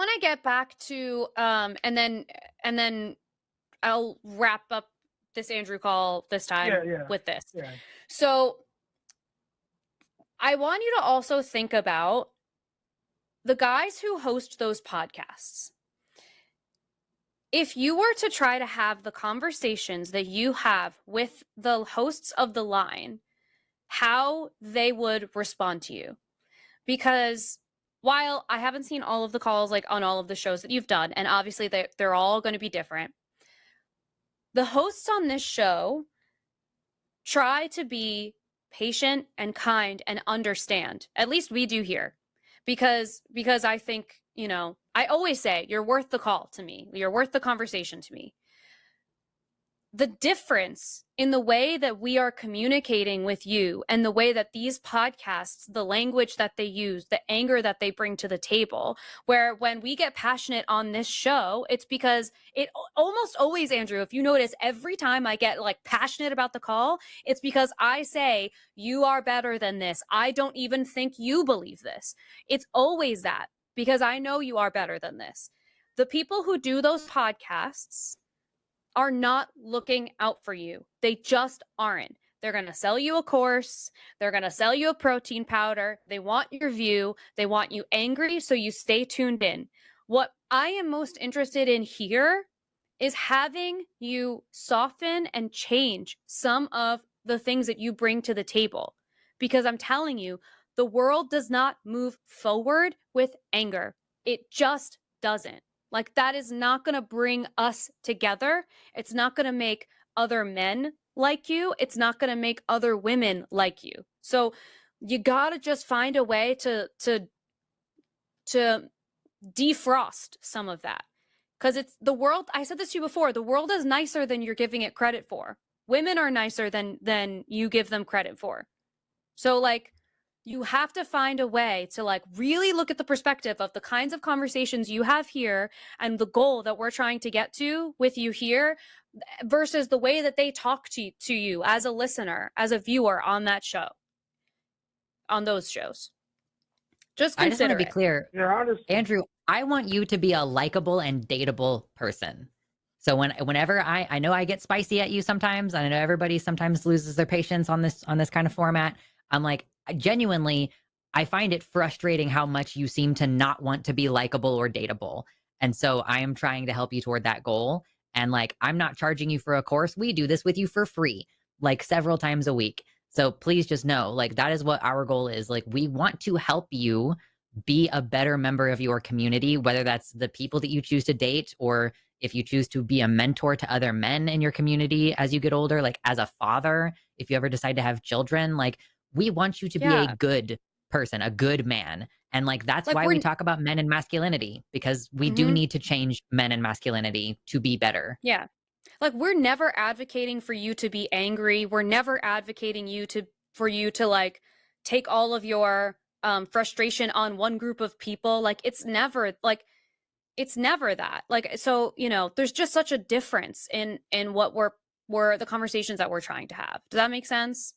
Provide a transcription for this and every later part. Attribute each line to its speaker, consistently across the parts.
Speaker 1: want to get back to and then I'll wrap up this Andrew call this time with this.
Speaker 2: Yeah.
Speaker 1: So I want you to also think about the guys who host those podcasts. If you were to try to have the conversations that you have with the hosts of The Line, how they would respond to you. Because while I haven't seen all of the calls like on all of the shows that you've done, and obviously they're all going to be different, the hosts on this show try to be patient and kind and understand. At least we do here. Because I think, you know, I always say you're worth the call to me. You're worth the conversation to me. The difference in the way that we are communicating with you and the way that these podcasts, the language that they use, the anger that they bring to the table, where when we get passionate on this show, it's because it almost always, Andrew, if you notice, every time I get like passionate about the call, it's because I say, you are better than this. I don't even think you believe this. It's always that, because I know you are better than this. The people who do those podcasts are not looking out for you. They just aren't. They're going to sell you a course. They're going to sell you a protein powder. They want your view. They want you angry, so you stay tuned in. What I am most interested in here is having you soften and change some of the things that you bring to the table. Because I'm telling you, the world does not move forward with anger. It just doesn't. Like, that is not going to bring us together. It's not going to make other men like you. It's not going to make other women like you. So you got to just find a way to defrost some of that. Because it's the world, I said this to you before, the world is nicer than you're giving it credit for. Women are nicer than you give them credit for. So, like, you have to find a way to like really look at the perspective of the kinds of conversations you have here and the goal that we're trying to get to with you here versus the way that they talk to you as a listener, as a viewer on that show, on those shows. Just consider
Speaker 3: I just want to be
Speaker 1: it.
Speaker 3: clear.
Speaker 2: Yeah,
Speaker 3: Andrew, I want you to be a likable and dateable person. So whenever I know I get spicy at you sometimes, and I know everybody sometimes loses their patience on this kind of format. I'm like, genuinely, I find it frustrating how much you seem to not want to be likable or dateable. And so I am trying to help you toward that goal. And like, I'm not charging you for a course. We do this with you for free, like several times a week. So please just know, like, that is what our goal is. Like, we want to help you be a better member of your community, whether that's the people that you choose to date, or if you choose to be a mentor to other men in your community as you get older, like as a father, if you ever decide to have children, like, we want you to be a good person, a good man. And like, that's like, why we talk about men and masculinity, because we do need to change men and masculinity to be better.
Speaker 1: Yeah. Like, we're never advocating for you to be angry. We're never advocating for you to like take all of your frustration on one group of people. Like, it's never that. Like, so, you know, there's just such a difference in what we're the conversations that we're trying to have. Does that make sense?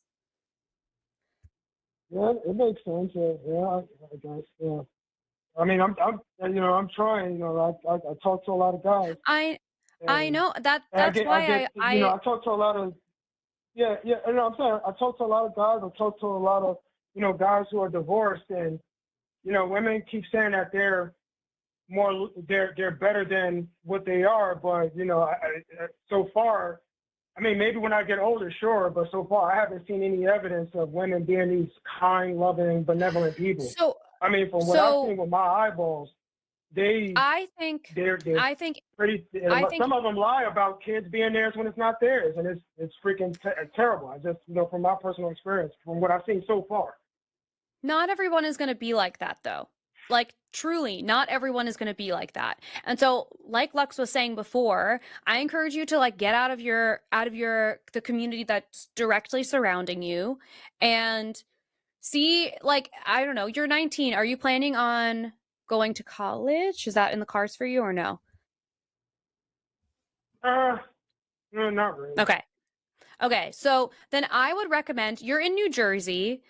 Speaker 2: Yeah, it makes sense. Yeah, I guess. Yeah. I mean, I'm trying. You know, I talk to a lot of guys.
Speaker 1: I know that's why I
Speaker 2: talk to a lot of. Yeah. And I'm saying I talk to a lot of guys. I talk to a lot of guys who are divorced, and women keep saying that they're better than what they are, but so far. I mean, maybe when I get older, sure, but so far I haven't seen any evidence of women being these kind, loving, benevolent people.
Speaker 1: So,
Speaker 2: I mean, from what I've seen with my eyeballs, they're pretty. Some of them lie about kids being theirs when it's not theirs, and it's freaking terrible. I just, from my personal experience, from what I've seen so far.
Speaker 1: Not everyone is going to be like that, though. Like, truly, not everyone is going to be like that. And so, like Lux was saying before, I encourage you to like get out of the community that's directly surrounding you and see, like, I don't know, you're 19. Are you planning on going to college? Is that in the cards for you or no?
Speaker 2: No, not really.
Speaker 1: Okay. So then I would recommend, you're in New Jersey,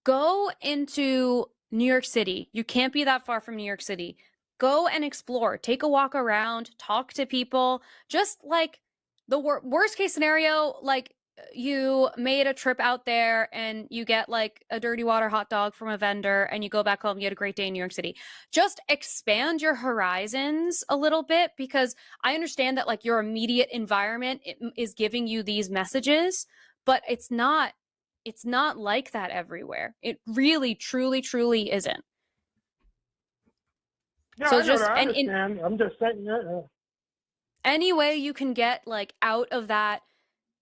Speaker 1: go into New York City. You can't be that far from New York City. go and explore, take a walk around, talk to people. Just like the worst case scenario, like you made a trip out there and you get like a dirty water hot dog from a vendor and you go back home, you had a great day in New York City. Just expand your horizons a little bit, because I understand that like your immediate environment is giving you these messages, but it's not like that everywhere. It really, truly, truly isn't.
Speaker 2: Yeah,
Speaker 1: So
Speaker 2: I know
Speaker 1: just
Speaker 2: that. I understand. I'm just saying, yeah.
Speaker 1: any way you can get like out of that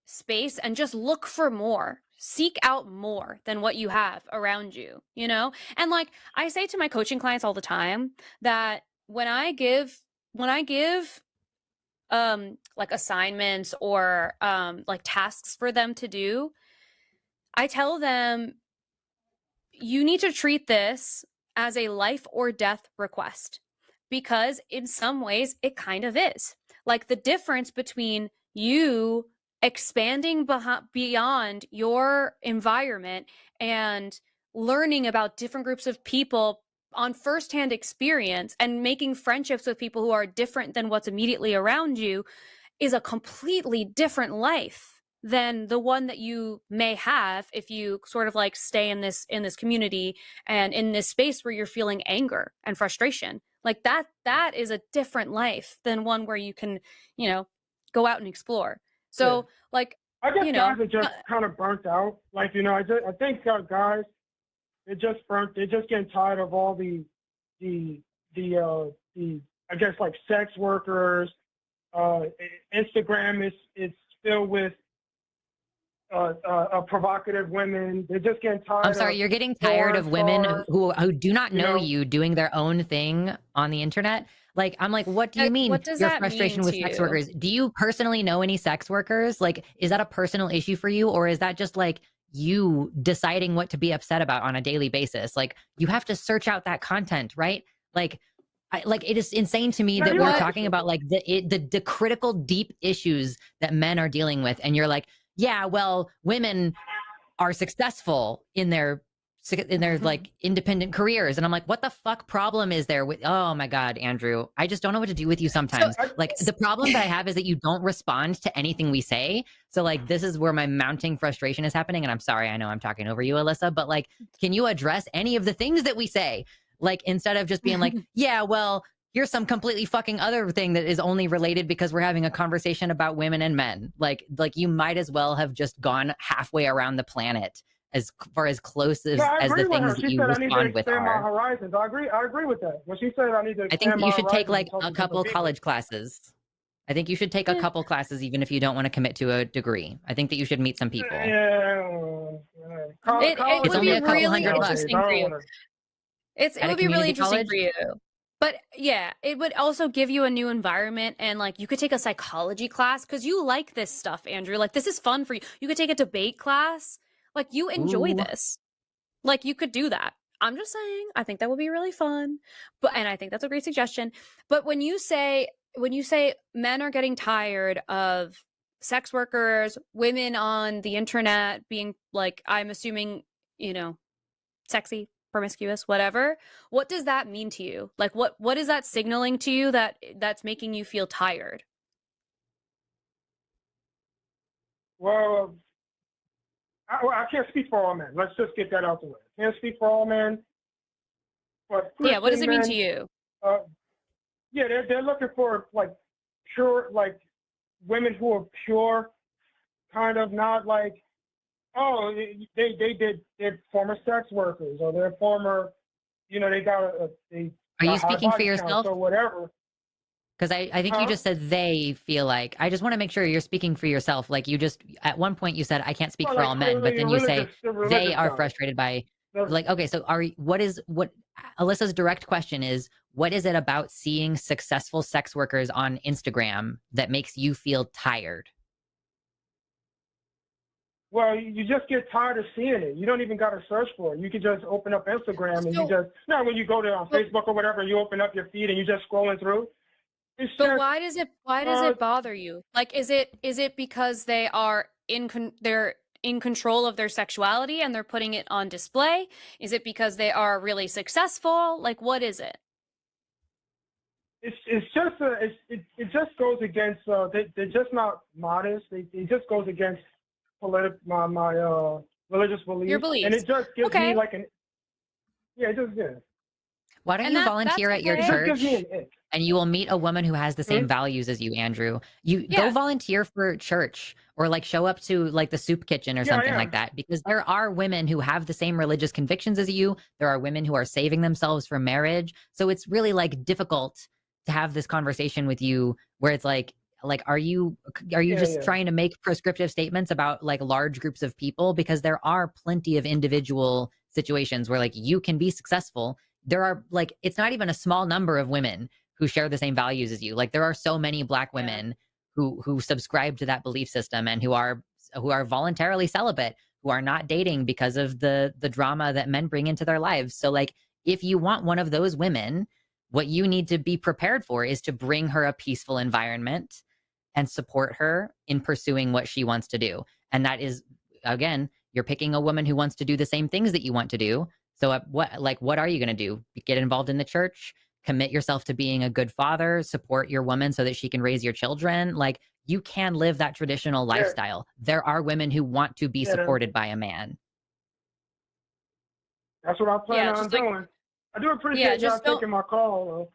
Speaker 1: space and just look for more, seek out more than what you have around you, you know? And like I say to my coaching clients all the time that when I give like assignments or like tasks for them to do, I tell them you need to treat this as a life or death request, because in some ways it kind of is. Like the difference between you expanding beyond your environment and learning about different groups of people on firsthand experience and making friendships with people who are different than what's immediately around you is a completely different life than the one that you may have if you sort of like stay in this community and in this space where you're feeling anger and frustration. Like that is a different life than one where you can, you know, go out and explore. So like,
Speaker 2: I guess
Speaker 1: you know,
Speaker 2: guys are just kind of burnt out. Like, you know, I think guys, they're just burnt. They're just getting tired of all the I guess like sex workers. Instagram is filled with provocative women. They're just getting tired.
Speaker 3: I'm sorry, you're getting tired of women who do not know you doing their own thing on the internet. Like, I'm like, what do you mean?
Speaker 1: What does
Speaker 3: your
Speaker 1: that
Speaker 3: frustration
Speaker 1: mean
Speaker 3: with
Speaker 1: to
Speaker 3: sex
Speaker 1: you?
Speaker 3: workers? Do you personally know any sex workers? Like, is that a personal issue for you, or is that just like you deciding what to be upset about on a daily basis? Like, you have to search out that content, right? Like, it is insane to me that we're talking about like the critical deep issues that men are dealing with, and you're like, yeah, well, women are successful in their like independent careers, and I'm like, what the fuck problem is there with? Oh my god, Andrew, I just don't know what to do with you sometimes. Like the problem that I have is that you don't respond to anything we say. So like this is where my mounting frustration is happening, and I'm sorry, I know I'm talking over you, Alyssa, but like, can you address any of the things that we say? Like, instead of just being like, yeah, well, here's some completely fucking other thing that is only related because we're having a conversation about women and men. Like you might as well have just gone halfway around the planet as far as close as the things that you respond with are.
Speaker 2: My horizons. I agree with that. When she said I need to expand my horizons,
Speaker 3: I think you should take like a couple college classes. I think you should take a couple classes, even if you don't want to commit to a degree. I think that you should meet some people.
Speaker 1: It would be really interesting for you. It would be really interesting for you. But yeah, it would also give you a new environment, and like you could take a psychology class because you like this stuff, Andrew. Like this is fun for you. You could take a debate class. Like you enjoy this. Like you could do that. I'm just saying, I think that would be really fun. And I think that's a great suggestion. But when you say men are getting tired of sex workers, women on the internet being like, I'm assuming, you know, sexy, promiscuous, whatever, what does that mean to you? Like what is that signaling to you that's making you feel tired?
Speaker 2: Well, I can't speak for all men. Let's just get that out the way. I can't speak for all men. But
Speaker 1: yeah, what does it mean to you?
Speaker 2: Yeah, they're looking for like pure, like women who are pure, kind of not like, oh, they're former sex workers or they're former, you know, they got
Speaker 3: Are you speaking for yourself
Speaker 2: or whatever?
Speaker 3: Because I think you just said they feel like. I just want to make sure you're speaking for yourself. Like you just at one point you said I can't speak for all men, but then you say they are frustrated by. Like, okay, so what Alyssa's direct question is, what is it about seeing successful sex workers on Instagram that makes you feel tired?
Speaker 2: Well, you just get tired of seeing it. You don't even got to search for it. You can just open up Instagram and you just, when you go to on Facebook or whatever, you open up your feed and you're just scrolling through.
Speaker 1: But why does it bother you? Like, is it because they are they're in control of their sexuality and they're putting it on display? Is it because they are really successful? Like, what is it?
Speaker 2: it just goes against they're just not modest. It just goes against my religious beliefs.
Speaker 1: Your beliefs.
Speaker 2: And it just gives
Speaker 1: Okay.
Speaker 2: me like it just
Speaker 3: Why don't
Speaker 1: And
Speaker 3: you
Speaker 1: that's
Speaker 3: volunteer at your
Speaker 1: okay.
Speaker 2: it just gives
Speaker 3: church
Speaker 2: me an ick.
Speaker 3: and you will meet a woman who has the same
Speaker 2: Mhm.
Speaker 3: values as you, Andrew? You
Speaker 1: Yeah.
Speaker 3: go volunteer for church or like show up to like the soup kitchen or
Speaker 2: Yeah,
Speaker 3: something
Speaker 2: yeah.
Speaker 3: like that, because there are women who have the same religious convictions as you. There are women who are saving themselves for marriage. So it's really like difficult to have this conversation with you where it's like are you
Speaker 2: Yeah,
Speaker 3: just
Speaker 2: yeah.
Speaker 3: trying to make prescriptive statements about like large groups of people? Because there are plenty of individual situations where like you can be successful. There are like, it's not even a small number of women who share the same values as you. Like there are so many Black women who subscribe to that belief system and who are voluntarily celibate, who are not dating because of the drama that men bring into their lives. So like if you want one of those women, what you need to be prepared for is to bring her a peaceful environment and support her in pursuing what she wants to do. And that is, again, you're picking a woman who wants to do the same things that you want to do. So what are you going to do? Get involved in the church, commit yourself to being a good father, support your woman so that she can raise your children. Like you can live that traditional
Speaker 2: Yeah.
Speaker 3: lifestyle. There are women who want to be
Speaker 2: Yeah.
Speaker 3: supported by a man.
Speaker 2: That's what I plan on
Speaker 1: just like
Speaker 2: doing. I do appreciate y'all
Speaker 1: just don't
Speaker 2: taking my call, though.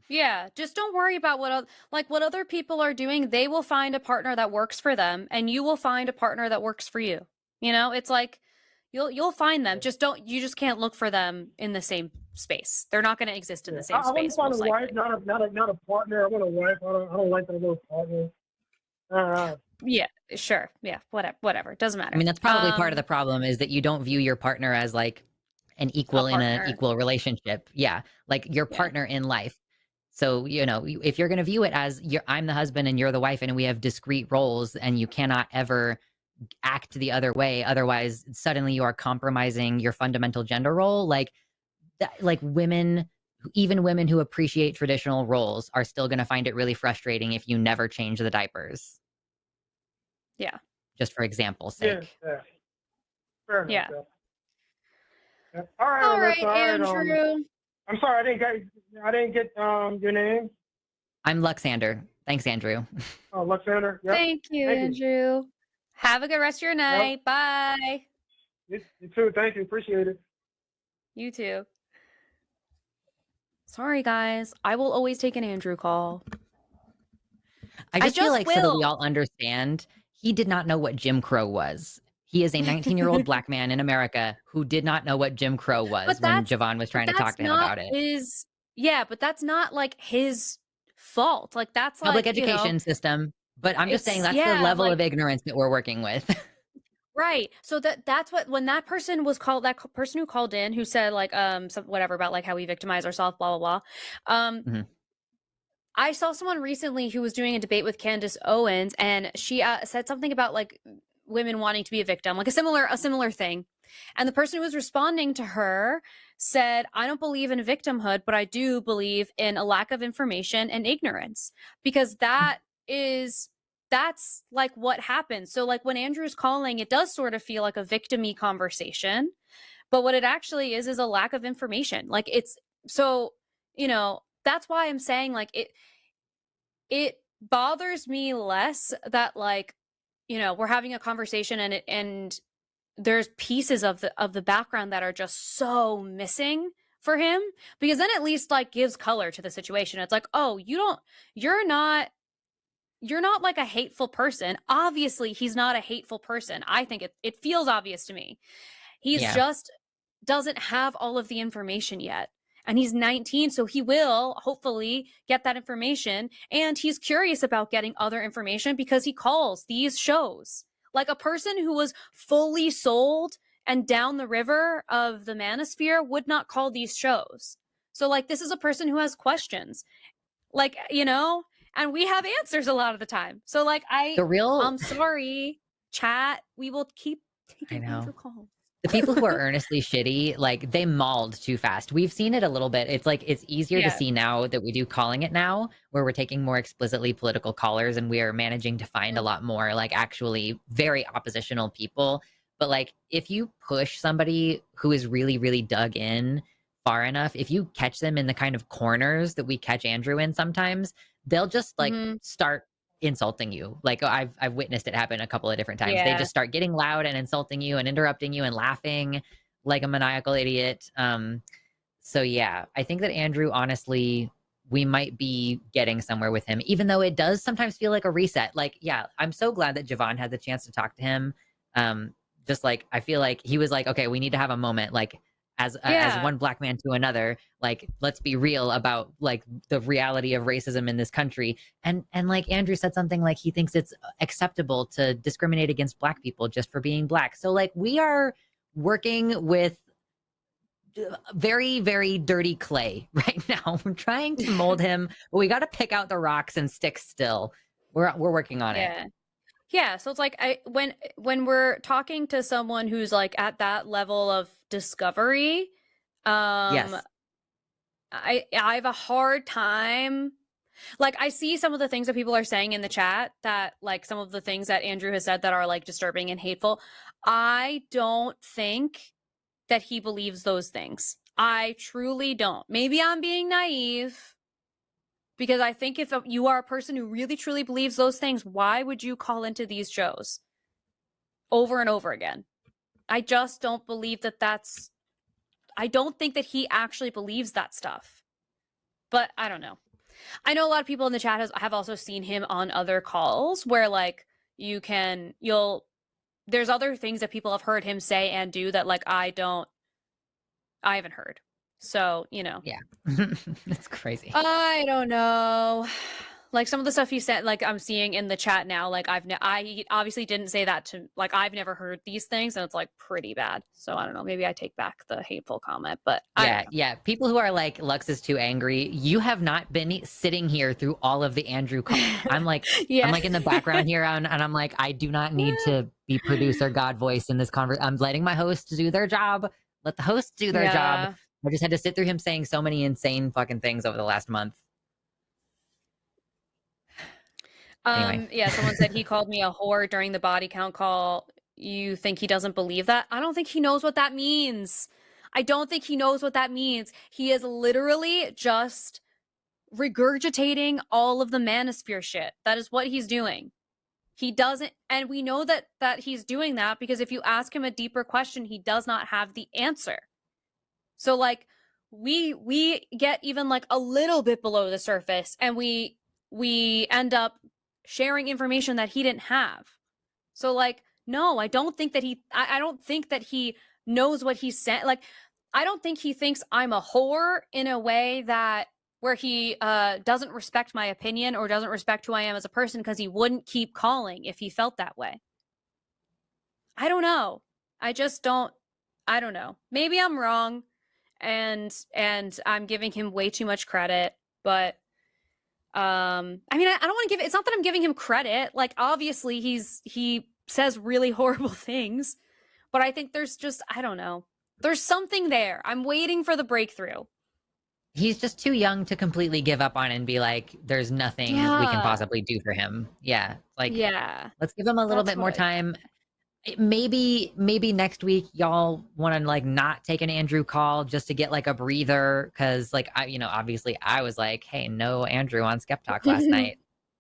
Speaker 1: Yeah, just don't worry about what other people are doing. They will find a partner that works for them, and you will find a partner that works for you. You know, it's like you'll find them. You just can't look for them in the same space. They're not going to exist in the same
Speaker 2: I want to
Speaker 1: space.
Speaker 2: find a
Speaker 1: Most
Speaker 2: wife,
Speaker 1: likely.
Speaker 2: not a partner. I want a wife. I don't like that little partner.
Speaker 1: Yeah, sure. Yeah, whatever. Doesn't matter.
Speaker 3: I mean, that's probably part of the problem is that you don't view your partner as like an equal in an
Speaker 1: partner.
Speaker 3: equal relationship. Yeah, like your
Speaker 1: Yeah.
Speaker 3: partner in life. So, you know, if you're going to view it as I'm the husband and you're the wife and we have discrete roles and you cannot ever act the other way, otherwise suddenly you are compromising your fundamental gender role. Like that, like women, even women who appreciate traditional roles are still going to find it really frustrating if you never change the diapers.
Speaker 1: Yeah.
Speaker 3: Just for example's
Speaker 2: Yeah,
Speaker 3: sake.
Speaker 2: yeah. Fair enough.
Speaker 1: Yeah.
Speaker 2: Yeah. All right,
Speaker 1: All right,
Speaker 2: Alyssa,
Speaker 1: Andrew.
Speaker 2: I'm sorry, I didn't get your name.
Speaker 3: I'm Luxander. Thanks, Andrew.
Speaker 2: Oh, Luxander. Yep.
Speaker 1: Thank you,
Speaker 2: Thank you.
Speaker 1: Andrew. Have a good rest of your night. Bye.
Speaker 2: You too. Thank you. Appreciate it.
Speaker 1: You too. Sorry, guys. I will always take an Andrew call.
Speaker 3: I just feel
Speaker 1: just
Speaker 3: like so that we
Speaker 1: will.
Speaker 3: all understand, he did not know what Jim Crow was. He is a 19-year-old Black man in America who did not know what Jim Crow was when Javon was trying to talk to him about it.
Speaker 1: But that's not like his fault. Like that's
Speaker 3: Public
Speaker 1: like,
Speaker 3: education system. But I'm just saying that's the
Speaker 1: yeah,
Speaker 3: level
Speaker 1: like-
Speaker 3: of ignorance that we're working with.
Speaker 1: Right. So that's what, when that person was called, person who called in who said like whatever about like how we victimize ourselves, blah blah blah.
Speaker 3: Mhm.
Speaker 1: I saw someone recently who was doing a debate with Candace Owens, and she said something about like women wanting to be a victim, like a similar thing. And the person who was responding to her said, I don't believe in victimhood, but I do believe in a lack of information and ignorance, because that's like what happens. So like when Andrew's calling, it does sort of feel like a victim-y conversation, but what it actually is a lack of information. Like it's, so, you know, that's why I'm saying like it bothers me less that like, you know, we're having a conversation and there's pieces of the background that are just so missing for him, because then at least like gives color to the situation. It's like, oh, you're not like a hateful person. Obviously he's not a hateful person. I think it feels obvious to me. He's just doesn't have all of the information yet. And he's 19, so he will hopefully get that information. And he's curious about getting other information because he calls these shows. Like a person who was fully sold and down the river of the manosphere would not call these shows. So like this is a person who has questions. Like, you know, and we have answers a lot of the time. So like I'm sorry, chat. We will keep taking Andrew calls.
Speaker 3: The people who are earnestly shitty, like they mauled too fast. We've seen it a little bit. It's like, it's easier to see now that we do calling it now, where we're taking more explicitly political callers and we are managing to find a lot more like actually very oppositional people. But like, if you push somebody who is really, really dug in far enough, if you catch them in the kind of corners that we catch Andrew in sometimes, they'll just like
Speaker 1: Mhm.
Speaker 3: start insulting you. Like I've witnessed it happen a couple of different times. They
Speaker 1: Yeah.
Speaker 3: just start getting loud and insulting you and interrupting you and laughing like a maniacal idiot. So yeah, I think that Andrew, honestly, we might be getting somewhere with him, even though it does sometimes feel like a reset. Like, yeah, I'm so glad that Javon had the chance to talk to him. Just like I feel like he was like, okay, we need to have a moment, like as
Speaker 1: Yeah.
Speaker 3: one black man to another. Like, let's be real about like the reality of racism in this country. And like Andrew said something like he thinks it's acceptable to discriminate against black people just for being black. So like we are working with very, very dirty clay right now. I'm trying to mold him, but we got to pick out the rocks and stick still. We're working on it.
Speaker 1: Yeah. Yeah, so it's like when we're talking to someone who's like at that level of discovery, um
Speaker 3: Yes.
Speaker 1: I have a hard time. Like I see some of the things that people are saying in the chat, that like some of the things that Andrew has said that are like disturbing and hateful. I don't think that he believes those things. I truly don't. Maybe I'm being naive, because I think if you are a person who really truly believes those things, why would you call into these shows over and over again? I just don't believe that I don't think that he actually believes that stuff. But I don't know. I know a lot of people in the chat have also seen him on other calls where like there's other things that people have heard him say and do that like I haven't heard. So,
Speaker 3: Yeah. That's crazy.
Speaker 1: I don't know. Like some of the stuff he said, like I'm seeing in the chat now, like I obviously didn't say that to, like I've never heard these things, and it's like pretty bad. So I don't know. Maybe I take back the hateful comment, but I don't know.
Speaker 3: Yeah. People who are like, Lux is too angry. You have not been sitting here through all of the Andrew calls. I'm like
Speaker 1: Yeah.
Speaker 3: in the background here, and I'm like, I do not need to be producer God voice in this conversation. I'm letting my hosts do their job. Let the hosts do their job.
Speaker 1: Yeah.
Speaker 3: I just had to sit through him saying so many insane fucking things over the last month. Anyway.
Speaker 1: Yeah, someone said he called me a whore during the body count call. You think he doesn't believe that? I don't think he knows what that means. I don't think he knows what that means. He is literally just regurgitating all of the manosphere shit. That is what he's doing. He doesn't, and we know that he's doing that because if you ask him a deeper question, he does not have the answer. So like we get even like a little bit below the surface and we end up sharing information that he didn't have. So like no, I don't think that I don't think that he knows what he's saying. Like I don't think he thinks I'm a whore in a way that where he doesn't respect my opinion or doesn't respect who I am as a person, because he wouldn't keep calling if he felt that way. I don't know. I just don't. I don't know. Maybe I'm wrong, and I'm giving him way too much credit. But I mean, I don't want to give. It's not that I'm giving him credit. Like obviously he says really horrible things, but I think there's just I don't know. There's something there. I'm waiting for the breakthrough.
Speaker 3: He's just too young to completely give up on it and be like, there's nothing we can
Speaker 1: Yeah.
Speaker 3: possibly do for him. Yeah. Like,
Speaker 1: Yeah.
Speaker 3: let's give him a little
Speaker 1: That's
Speaker 3: bit more
Speaker 1: what I
Speaker 3: time. Maybe next week y'all want to like not take an Andrew call just to get like a breather. Cause like, obviously I was like, hey, no Andrew on Skep Talk last night.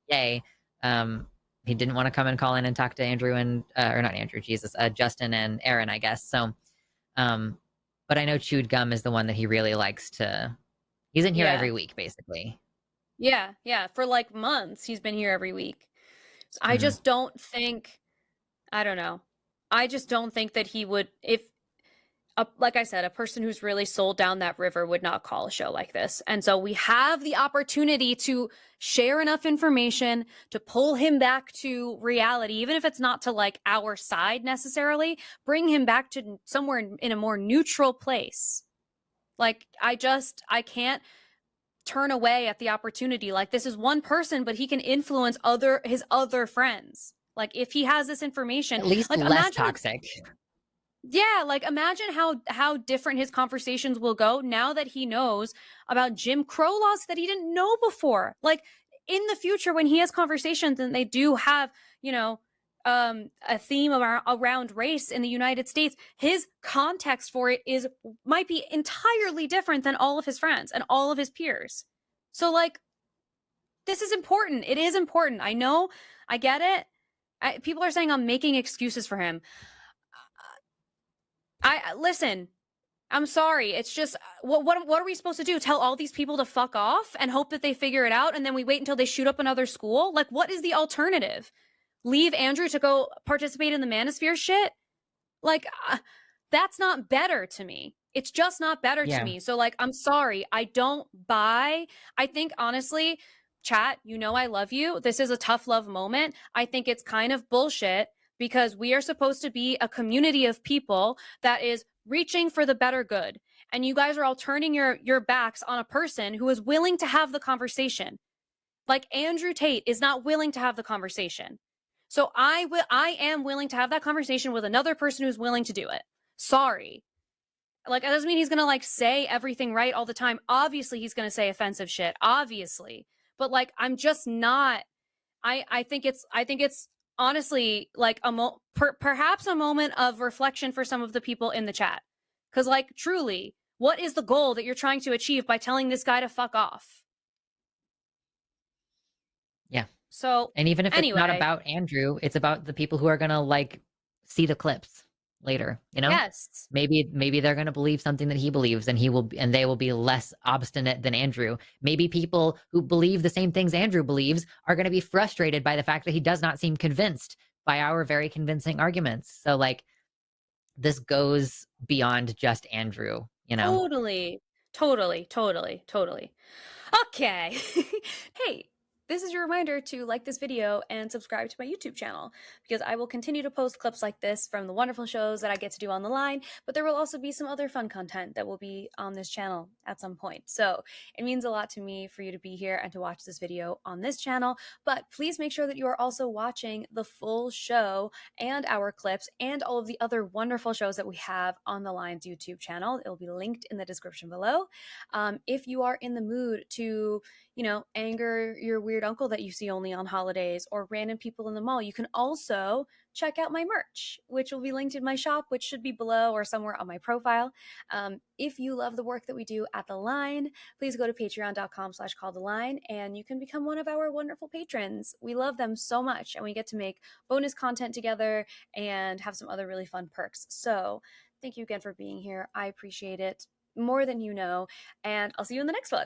Speaker 3: Yay. He didn't want to come and call in and talk to Andrew and, or not Andrew, Jesus, Justin and Aaron, I guess. So, but I know Chewed Gum is the one that he really likes to. He's in here
Speaker 1: Yeah.
Speaker 3: every week, basically.
Speaker 1: Yeah. For like months, he's been here every week. So I just don't think. I don't know. I just don't think that he would, if, like I said, a person who's really sold down that river would not call a show like this. And so we have the opportunity to share enough information to pull him back to reality, even if it's not to like our side necessarily, bring him back to somewhere in a more neutral place. Like, I can't turn away at the opportunity. Like, this is one person, but he can influence his other friends. Like, if he has this information,
Speaker 3: at least
Speaker 1: like
Speaker 3: less toxic.
Speaker 1: Yeah, like imagine how different his conversations will go now that he knows about Jim Crow laws that he didn't know before. Like in the future, when he has conversations and they do have, a theme around race in the United States, his context for it might be entirely different than all of his friends and all of his peers. So like, this is important. It is important. I know. I get it. People are saying I'm making excuses for him. I listen. I'm sorry. It's just what are we supposed to do? Tell all these people to fuck off and hope that they figure it out, and then we wait until they shoot up another school? Like, what is the alternative? Leave Andrew to go participate in the manosphere shit? Like, that's not better to me. It's just not better to me. So like, I'm sorry. I don't buy. I think honestly, chat, you know I love you. This is a tough love moment. I think it's kind of bullshit because we are supposed to be a community of people that is reaching for the better good. And you guys are all turning your backs on a person who is willing to have the conversation. Like Andrew Tate is not willing to have the conversation. So I am willing to have that conversation with another person who's willing to do it. Sorry. Like, it doesn't mean he's gonna like say everything right all the time. Obviously, he's gonna say offensive shit. Obviously. But like, I'm just not. I think it's honestly like perhaps a moment of reflection for some of the people in the chat. Because like, truly, what is the goal that you're trying to achieve by telling this guy to fuck off?
Speaker 3: Yeah.
Speaker 1: So,
Speaker 3: and even if
Speaker 1: anyway,
Speaker 3: it's not about Andrew, it's about the people who are gonna like see the clips later, you know?
Speaker 1: yes.
Speaker 3: Maybe they're gonna believe something that he believes, and they will be less obstinate than Andrew. Maybe people who believe the same things Andrew believes are gonna be frustrated by the fact that he does not seem convinced by our very convincing arguments. So like, this goes beyond just Andrew, you know?
Speaker 1: Totally. Okay. Hey, this is your reminder to like this video and subscribe to my YouTube channel, because I will continue to post clips like this from the wonderful shows that I get to do on the line, but there will also be some other fun content that will be on this channel at some point. So it means a lot to me for you to be here and to watch this video on this channel, but please make sure that you are also watching the full show and our clips and all of the other wonderful shows that we have on the Line's YouTube channel. It will be linked in the description below. If you are in the mood to, anger your weird uncle that you see only on holidays or random people in the mall, you can also check out my merch, which will be linked in my shop, which should be below or somewhere on my profile. If you love the work that we do at The Line, please go to patreon.com/calltheline and you can become one of our wonderful patrons. We love them so much, and we get to make bonus content together and have some other really fun perks. So thank you again for being here. I appreciate it more than you know, and I'll see you in the next one.